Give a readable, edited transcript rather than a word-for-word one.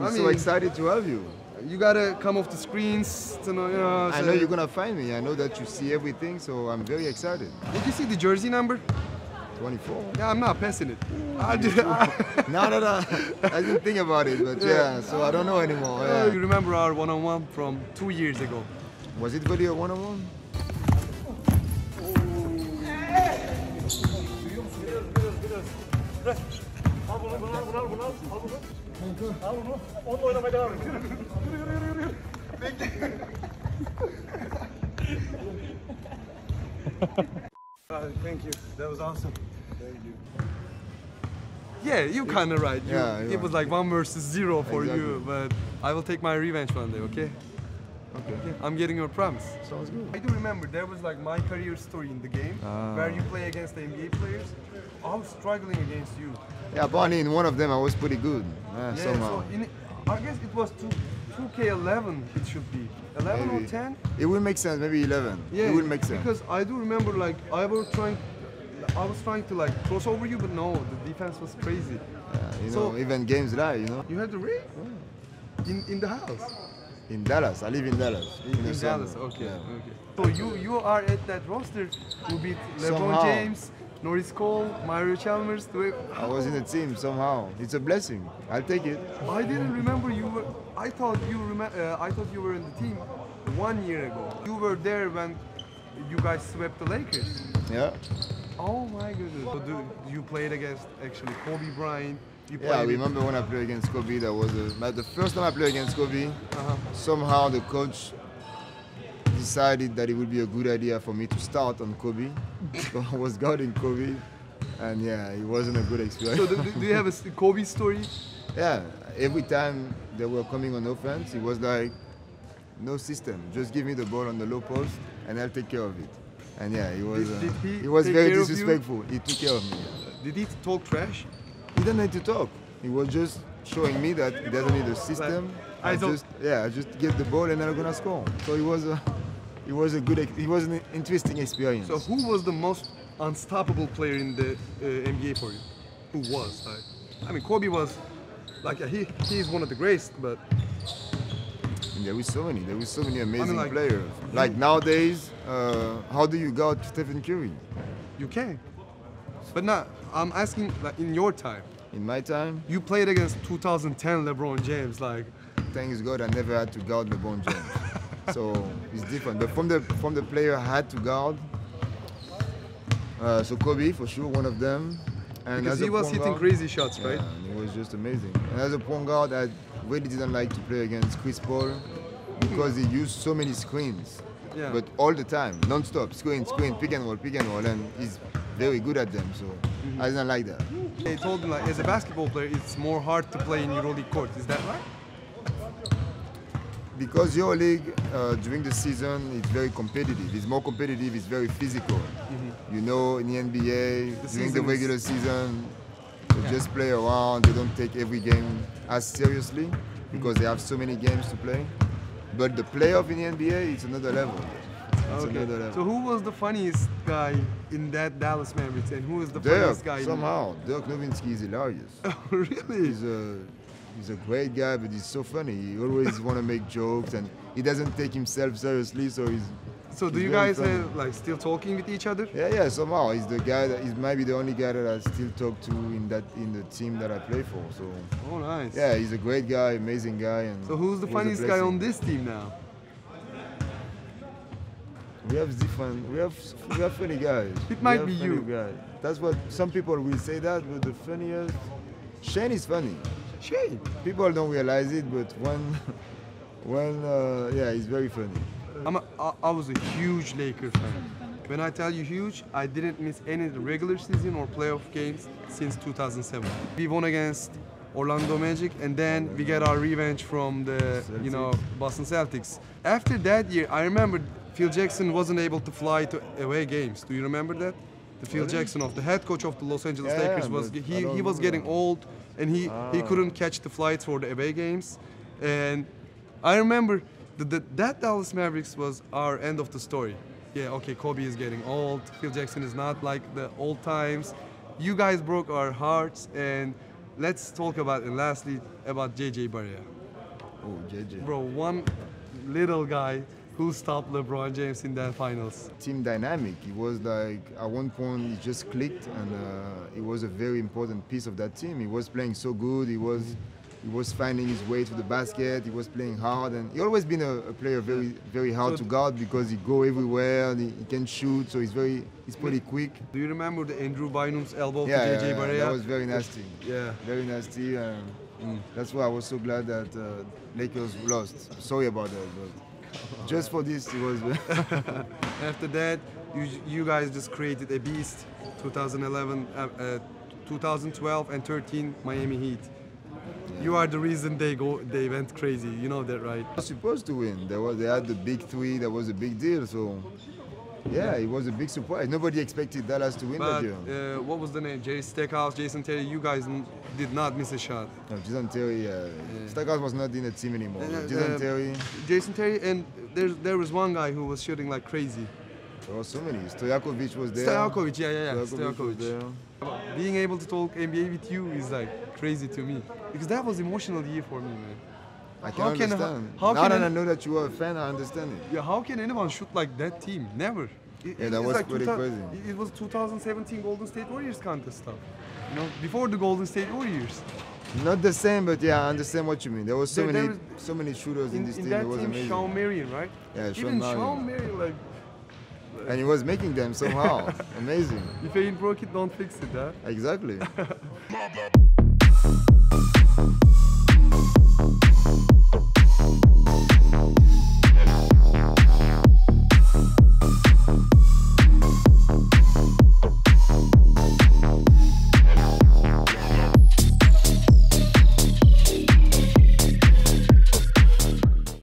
We're so excited to have you. You gotta come off the screens to know, you know. I know you're gonna find me. I know that you see everything, so I'm very excited. Did you see the jersey number? 24. Yeah, I'm not passing it. No. I didn't think about it, but yeah, so I don't know anymore. Yeah. You remember our one-on-one from 2 years ago? Was it really a one-on-one? Thank you. That was awesome. Thank you. Yeah, you're kind of right. It was like 1 versus 0 for Exactly. you, but I will take my revenge one day, okay? Okay. I'm getting your promise. Sounds good. I do remember there was like my career story in the game where you play against the NBA players. I was struggling against you. Yeah, apparently in one of them I was pretty good. Yeah, somehow. so I guess it was 2K11 it should be. 11 Maybe. or 10? It will make sense, maybe 11. Yeah, it will make sense. Because I do remember like I was trying to like cross over you, but no, the defense was crazy. You So- know, even games like, you know. You had the ring? In the house? In Dallas, I live in Dallas. In the Dallas, summer. okay, Yeah. okay. So you are at that roster who beat LeBron Somehow. James, Norris Cole, Mario Chalmers. I was in the team somehow. It's a blessing. I'll take it. I didn't remember you were. I thought you were in the team 1 year ago. You were there when you guys swept the Lakers. Yeah. Oh my goodness. So you played against actually Kobe Bryant. You Yeah, I played remember when I played against Kobe. That was the first time I played against Kobe. Uh-huh. Somehow the coach decided that it would be a good idea for me to start on Kobe. So I was guarding Kobe, and yeah, it wasn't a good experience. So do you have a Kobe story? Yeah, every time they were coming on offense, it was like, no system. Just give me the ball on the low post, and I'll take care of it. And yeah, it was. Did he He was take very care of you? disrespectful. He took care of me. Did he talk trash? He didn't need to talk. He was just showing me that he doesn't need a system. I just get the ball and I'm gonna score. So it was an interesting experience. So who was the most unstoppable player in the NBA for you? Who was? I mean, Kobe was like he's one of the greatest, but And there were so many amazing like- players. Like nowadays, how do you guard Stephen Curry? you can. But not. I'm asking like in your time. In my time, You played against 2010 LeBron James, like thanks God, I never had to guard LeBron James. So it's different. But from the player I had to guard, so Kobe for sure, one of them. And because as a he was point hitting guard- crazy shots, right? Yeah, and it was just amazing. And as a point guard, I really didn't like to play against Chris Paul because he used so many screens. Yeah. But all the time, non-stop, screen, pick and roll, and he's very good at them. So I didn't like that. They told me like as a basketball player, it's more hard to play in EuroLeague court. Is that right? Because EuroLeague during the season it's very competitive. It's more competitive. It's very physical. You know, in the NBA during the season is- regular season, they just play around. They don't take every game as seriously because they have so many games to play. But the playoff in the NBA, it's another level. It's another level. So who was the funniest guy in that Dallas Mavericks, and who is the Dirk, funniest guy? somehow, Dirk Nowitzki is hilarious. Really? He's a great guy, but he's so funny. He always want to make jokes, and he doesn't take himself seriously. So he's. So do he's you very guys funny. have like still talking with each other? Yeah. Somehow, he's the guy that he's maybe the only guy that I still talk to in the team that I play for. So Oh, nice. yeah, he's a great guy, amazing guy, and. So who's the it was a funniest guy on blessing. this team now? We have funny guys. It might We be have funny you. Guys. That's what some people will say that, but the funniest. Shane is funny. Shane. People don't realize it, but he's very funny. I was a huge Lakers fan. When I tell you huge, I didn't miss any regular season or playoff games since 2007. We won against Orlando Magic, and then we get our revenge from the Boston Celtics. After that year, I remember Phil Jackson wasn't able to fly to away games. Do you remember that? The Phil Jackson, the head coach of the Los Angeles Yeah, Lakers, but I he don't was remember getting that. old, and he couldn't catch the flights for the away games. And I remember that Dallas Mavericks was our end of the story. Yeah, okay, Kobe is getting old. Phil Jackson is not like the old times. You guys broke our hearts, and let's talk about, and lastly, about Barea. Oh, JJ. Bro, one little guy who stopped LeBron James in that finals. Team dynamic. It was like at one point it just clicked, and it was a very important piece of that team. He was playing so good. He was finding his way to the basket. He was playing hard, and he always been a player very hard to guard because he go everywhere. And he can shoot, so he's pretty quick. Do you remember the Andrew Bynum's elbow Yeah, to Barea? that was very nasty. Yeah. Very nasty. That's why I was so glad that Lakers lost. Sorry about that, but just for this, it was. After that, you guys just created a beast. 2011, 2012, and 13 Miami Heat. You are the reason they went crazy. You know that, right? They were supposed to win. They had the big three. That was a big deal. So, yeah, it was a big surprise. Nobody expected Dallas to win But that year. what was the name? Jerry Stackhouse, Jason Terry. You guys did not miss a shot. No, Jason Terry. Stackhouse was not in the team anymore. Jason Terry. And there was one guy who was shooting like crazy. There were so many. Stojakovic was there. Stojakovic, yeah. Stojakovic was there. Being able to talk NBA with you is like crazy to me because that was emotional year for me, man. I can understand. How now can that I know that you are a fan, I understand it. Yeah, how can anyone shoot like that team? Never. That was like pretty crazy. It was 2017 Golden State Warriors contest stuff. You know, before the Golden State Warriors. Not the same, but yeah, I understand what you mean. There was so many shooters in this team. That It was team, amazing. Sean Marion, right? Yeah, Even Sean Marion, like. And he was making them somehow. Amazing. If you ain't broke it, don't fix it, huh? Exactly.